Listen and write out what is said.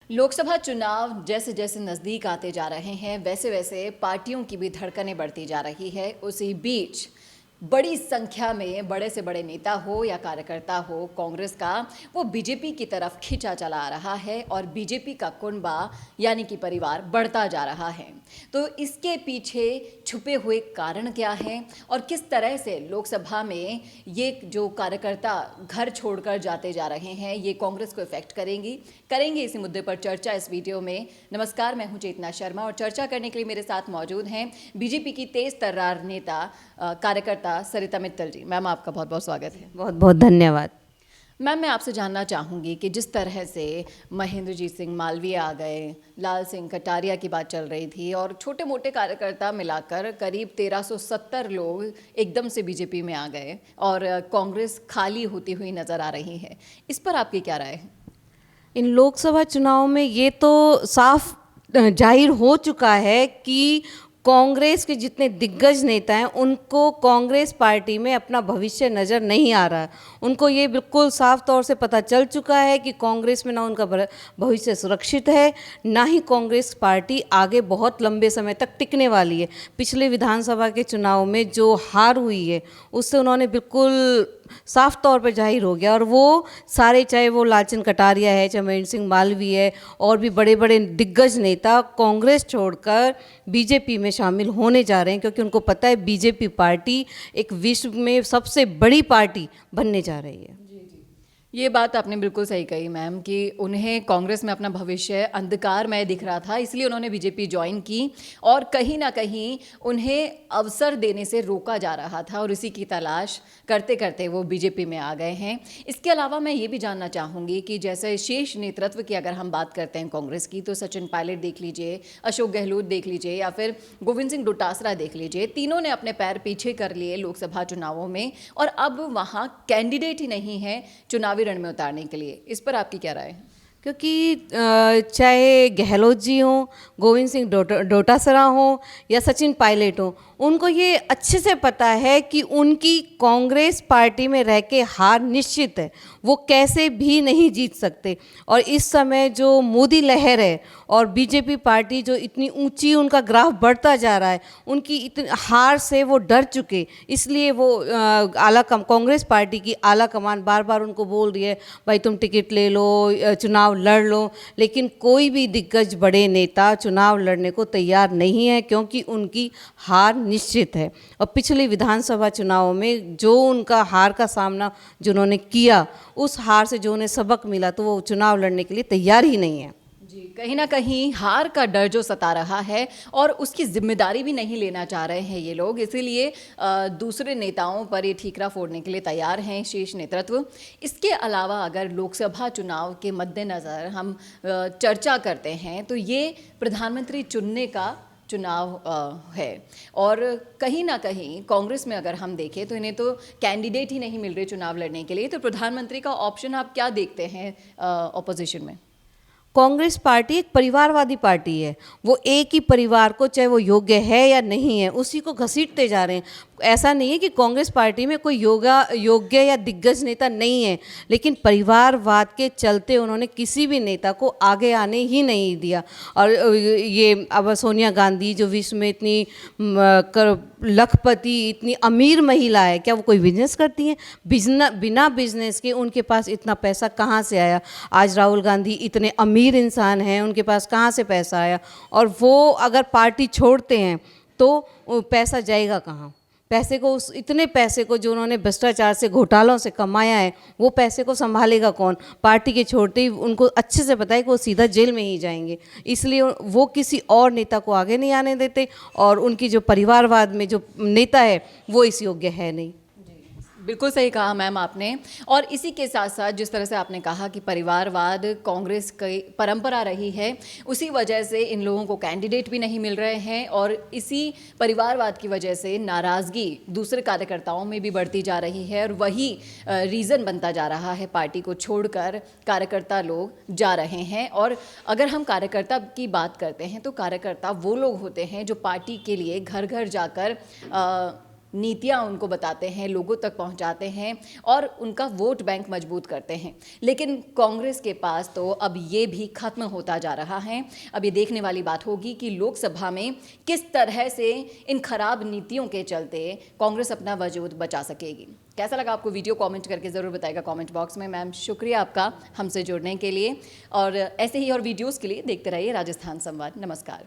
लोकसभा चुनाव जैसे जैसे नज़दीक आते जा रहे हैं वैसे वैसे पार्टियों की भी धड़कनें बढ़ती जा रही है। उसी बीच बड़ी संख्या में बड़े से बड़े नेता हो या कार्यकर्ता हो कांग्रेस का, वो बीजेपी की तरफ खिंचा चला आ रहा है और बीजेपी का कुनबा यानी कि परिवार बढ़ता जा रहा है। तो इसके पीछे छुपे हुए कारण क्या हैं और किस तरह से लोकसभा में ये जो कार्यकर्ता घर छोड़कर जाते जा रहे हैं ये कांग्रेस को इफेक्ट करेंगे इसी मुद्दे पर चर्चा इस वीडियो में। नमस्कार, मैं हूं चेतना शर्मा और चर्चा करने के लिए मेरे साथ मौजूद हैं बीजेपी की तेज तर्रार नेता कार्यकर्ता सरिता मित्तल जी। मैम, आपका बहुत बहुत स्वागत है। बहुत बहुत धन्यवाद। मैम, मैं आपसे जानना चाहूँगी कि जिस तरह से महेंद्रजीत सिंह मालवीय आ गए, लाल सिंह कटारिया की बात चल रही थी और छोटे मोटे कार्यकर्ता मिलाकर करीब 1370 लोग एकदम से बीजेपी में आ गए और कांग्रेस खाली होती हुई नज़र आ रही है, इस पर आपकी क्या राय है? इन लोकसभा चुनाव में ये तो साफ जाहिर हो चुका है कि कांग्रेस के जितने दिग्गज नेता हैं उनको कांग्रेस पार्टी में अपना भविष्य नज़र नहीं आ रहा है। उनको ये बिल्कुल साफ तौर से पता चल चुका है कि कांग्रेस में ना उनका भविष्य सुरक्षित है, ना ही कांग्रेस पार्टी आगे बहुत लंबे समय तक टिकने वाली है। पिछले विधानसभा के चुनाव में जो हार हुई है उससे उन्होंने बिल्कुल साफ तौर पर जाहिर हो गया और वो सारे, चाहे वो लालचंद कटारिया है, चाहे महेंद्र सिंह मालवीय है और भी बड़े बड़े दिग्गज नेता कांग्रेस छोड़कर बीजेपी में शामिल होने जा रहे हैं, क्योंकि उनको पता है बीजेपी पार्टी एक विश्व में सबसे बड़ी पार्टी बनने जा रही है। ये बात आपने बिल्कुल सही कही मैम कि उन्हें कांग्रेस में अपना भविष्य अंधकारमय दिख रहा था, इसलिए उन्होंने बीजेपी ज्वाइन की और कहीं ना कहीं उन्हें अवसर देने से रोका जा रहा था और इसी की तलाश करते करते वो बीजेपी में आ गए हैं। इसके अलावा मैं ये भी जानना चाहूँगी कि जैसे शीर्ष नेतृत्व की अगर हम बात करते हैं कांग्रेस की, तो सचिन पायलट देख लीजिए, अशोक गहलोत देख लीजिए या फिर गोविंद सिंह डोटासरा देख लीजिए, तीनों ने अपने पैर पीछे कर लिए लोकसभा चुनावों में और अब वहाँ कैंडिडेट ही नहीं है चुनावी रण में उतारने के लिए। इस पर आपकी क्या राय है? क्योंकि चाहे गहलोत जी हों, गोविंद सिंह डोटासरा हों या सचिन पायलट हों, उनको ये अच्छे से पता है कि उनकी कांग्रेस पार्टी में रह के हार निश्चित है, वो कैसे भी नहीं जीत सकते। और इस समय जो मोदी लहर है और बीजेपी पार्टी जो इतनी ऊंची उनका ग्राफ बढ़ता जा रहा है, उनकी इतनी हार से वो डर चुके, इसलिए वो कांग्रेस पार्टी की आला कमान बार बार उनको बोल रही है भाई तुम टिकट ले लो, चुनाव लड़ लो, लेकिन कोई भी दिग्गज बड़े नेता चुनाव लड़ने को तैयार नहीं है क्योंकि उनकी हार निश्चित है। और पिछले विधानसभा चुनाव में जो उनका हार का सामना जिन्होंने किया, उस हार से जो उन्हें सबक मिला, तो वो चुनाव लड़ने के लिए तैयार ही नहीं है। जी, कहीं ना कहीं हार का डर जो सता रहा है और उसकी जिम्मेदारी भी नहीं लेना चाह रहे हैं ये लोग, इसीलिए दूसरे नेताओं पर ये ठीकरा फोड़ने के लिए तैयार हैं शीर्ष नेतृत्व। इसके अलावा अगर लोकसभा चुनाव के मद्देनज़र हम चर्चा करते हैं तो ये प्रधानमंत्री चुनने का चुनाव है और कहीं ना कहीं कांग्रेस में अगर हम देखें तो इन्हें तो कैंडिडेट ही नहीं मिल रहे चुनाव लड़ने के लिए। तो प्रधानमंत्री का ऑप्शन आप क्या देखते हैं ऑपोजिशन में? कांग्रेस पार्टी एक परिवारवादी पार्टी है। वो एक ही परिवार को, चाहे वो योग्य है या नहीं है, उसी को घसीटते जा रहे हैं। ऐसा नहीं है कि कांग्रेस पार्टी में कोई योग्य या दिग्गज नेता नहीं है, लेकिन परिवारवाद के चलते उन्होंने किसी भी नेता को आगे आने ही नहीं दिया। और ये अब सोनिया गांधी जो विश्व में इतनी लखपति, इतनी अमीर महिला है, क्या वो कोई बिजनेस करती हैं? बिना बिजनेस के उनके पास इतना पैसा कहाँ से आया? आज राहुल गांधी इतने अमीर इंसान हैं, उनके पास कहाँ से पैसा आया? और वो अगर पार्टी छोड़ते हैं तो पैसा जाएगा कहाँ? पैसे को, उस इतने पैसे को जो उन्होंने भ्रष्टाचार से, घोटालों से कमाया है, वो पैसे को संभालेगा कौन? पार्टी के छोड़ते ही उनको अच्छे से पता है कि वो सीधा जेल में ही जाएंगे, इसलिए वो किसी और नेता को आगे नहीं आने देते और उनकी जो परिवारवाद में जो नेता है वो इस योग्य है नहीं। बिल्कुल सही कहा मैम आपने। और इसी के साथ साथ जिस तरह से आपने कहा कि परिवारवाद कांग्रेस की परंपरा रही है, उसी वजह से इन लोगों को कैंडिडेट भी नहीं मिल रहे हैं और इसी परिवारवाद की वजह से नाराज़गी दूसरे कार्यकर्ताओं में भी बढ़ती जा रही है और वही रीज़न बनता जा रहा है पार्टी को छोड़कर कार्यकर्ता लोग जा रहे हैं। और अगर हम कार्यकर्ता की बात करते हैं तो कार्यकर्ता वो लोग होते हैं जो पार्टी के लिए घर घर जाकर नीतियां उनको बताते हैं, लोगों तक पहुंचाते हैं और उनका वोट बैंक मजबूत करते हैं। लेकिन कांग्रेस के पास तो अब ये भी खत्म होता जा रहा है। अब ये देखने वाली बात होगी कि लोकसभा में किस तरह से इन खराब नीतियों के चलते कांग्रेस अपना वजूद बचा सकेगी। कैसा लगा आपको वीडियो? कमेंट करके ज़रूर बताएगा कमेंट बॉक्स में। मैम, शुक्रिया आपका हमसे जुड़ने के लिए, और ऐसे ही और वीडियोज़ के लिए देखते रहिए राजस्थान संवाद। नमस्कार।